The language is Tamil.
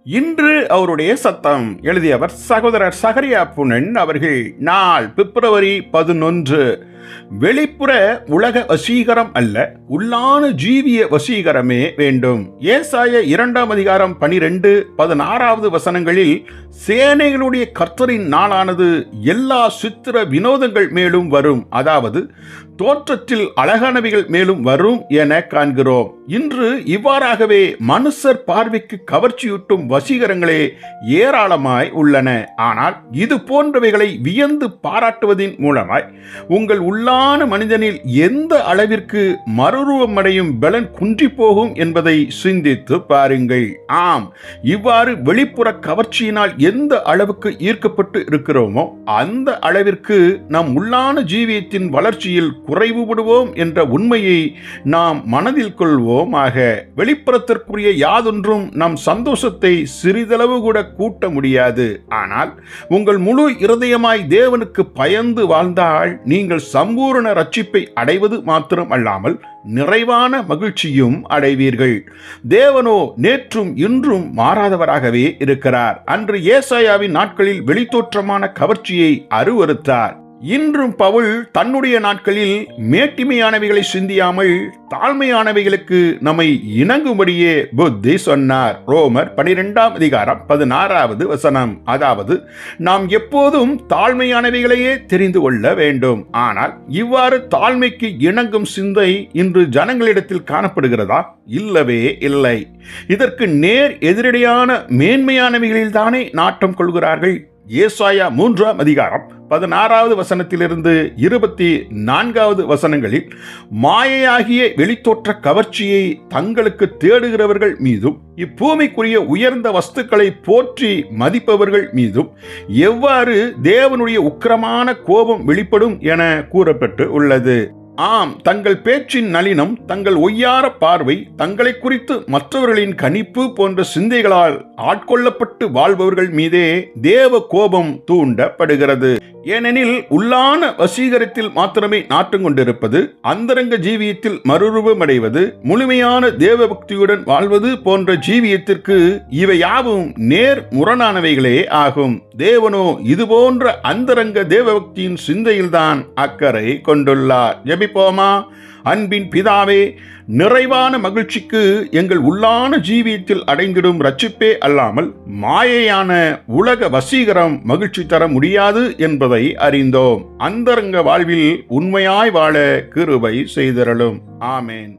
இன்று அவருடைய சத்தம். எழுதியவர் சகோதரர் சகரியா புனன் அவர்கள். நாள் பிப்ரவரி 11. வெளிப்புற உலக வசீகரம் அல்ல, உள்ளான ஜீவிய வசீகரமே வேண்டும். ஏசாயா 2 அதிகாரம் 12, 16 வசனங்களில் சேனைகளுடைய கர்த்தரின் நாளானது எல்லா சித்திர வினோதங்கள் மேலும் வரும், அதாவது தோற்றத்தில் அழகானவைகள் மேலும் வரும் என காண்கிறோம். இன்று இவ்வாறாகவே மனுஷர் பார்வைக்கு கவர்ச்சியூட்டும் வசீகரங்களே ஏராளமாய் உள்ளன. ஆனால் இது போன்றவைகளை வியந்து பாராட்டுவதின் மூலமாய் உங்கள் உள்ளான மனிதனில் எந்த அளவிற்கு மறுரூபமடையும் பலன் குன்றி போகும் என்பதை சிந்தித்து பாருங்கள். ஆம், இவ்வாறு வெளிப்புற கவர்ச்சியினால் எந்த அளவுக்கு ஈர்க்கப்பட்டு இருக்கிறோமோ அந்த அளவிற்கு நம் உள்ளான ஜீவியத்தின் வளர்ச்சியில் குறைவுபடுவோம் என்ற உண்மையை நாம் மனதில் கொள்வோம். வெளிப்புறத்திற்குரிய யாதொன்றும் நம் சந்தோஷத்தை சிறிதளவு கூட கூட்ட முடியாது. ஆனால் உங்கள் முழு இருதயமாய் தேவனுக்கு பயந்து வாழ்ந்தால் நீங்கள் சம்பூரண ரட்சிப்பை அடைவது மாத்திரம் அல்லாமல் நிறைவான மகிழ்ச்சியும் அடைவீர்கள். தேவனோ நேற்றும் இன்றும் மாறாதவராகவே இருக்கிறார். அன்று ஏசாயாவின் நாட்களில் வெளித்தோற்றமான கவர்ச்சியை அருவருத்தார். இன்றும் பவுல் தன்னுடைய நாட்களில் மேட்டிமையானவைகளை சிந்தியாமல் தாழ்மையானவைகளுக்கு நம்மை இணங்கும்படியே புத்தி சொன்னார். ரோமர் 12 அதிகாரம் 16 வசனம். அதாவது நாம் எப்போதும் தாழ்மையானவைகளையே தெரிந்து கொள்ள வேண்டும். ஆனால் இவ்வாறு தாழ்மைக்கு இணங்கும் சிந்தை இன்று ஜனங்களிடத்தில் காணப்படுகிறதா? இல்லவே இல்லை. இதற்கு நேர் எதிரடியான மேன்மையானவைகளில் தானே நாட்டம் கொள்கிறார்கள். ஏசாயா 3 அதிகாரம் 16 வசனத்திலிருந்து 24 வசனங்களில் மாயையாகிய வெளித்தோற்ற கவர்ச்சியை தங்களுக்கு தேடுகிறவர்கள் மீதும் இப்பூமிக்குரிய உயர்ந்த வஸ்துக்களை போற்றி மதிப்பவர்கள் மீதும் எவ்வாறு தேவனுடைய உக்கிரமான கோபம் வெளிப்படும் என கூறப்பட்டு உள்ளது. ஆம், தங்கள் பேச்சின் நளினம், தங்கள் ஒய்யார பார்வை, தங்களை குறித்து மற்றவர்களின் கணிப்பு போன்ற சிந்தைகளால் ஆட்கொள்ளப்பட்டு வாழ்பவர்கள் மீதே தேவ கோபம் தூண்டப்படுகிறது. ஏனெனில் உள்ளான வசீகரத்தில் மாத்திரமே நாட்டம் கொண்டிருப்பது, அந்தரங்க ஜீவியத்தில் மறுரூபமடைவது, முழுமையான தேவ பக்தியுடன் வாழ்வது போன்ற ஜீவியத்திற்கு இவை யாவும் நேர் முரணானவைகளே ஆகும். தேவனோ இது போன்ற அந்தரங்க தேவபக்தியின் சிந்தையில்தான் அக்கறை கொண்டுள்ளார். ஜெபிப்போமா? அன்பின் பிதாவே, நிறைவான மகிழ்ச்சிக்கு எங்கள் உள்ளான ஜீவியத்தில் அடைந்திடும் ரட்சிப்பே அல்லாமல் மாயையான உலக வசீகரம் மகிழ்ச்சி தர முடியாது என்பதை அறிந்தோம். அந்தரங்க வாழ்வில் உண்மையாய் வாழ கிருபை செய்தருளும். ஆமேன்.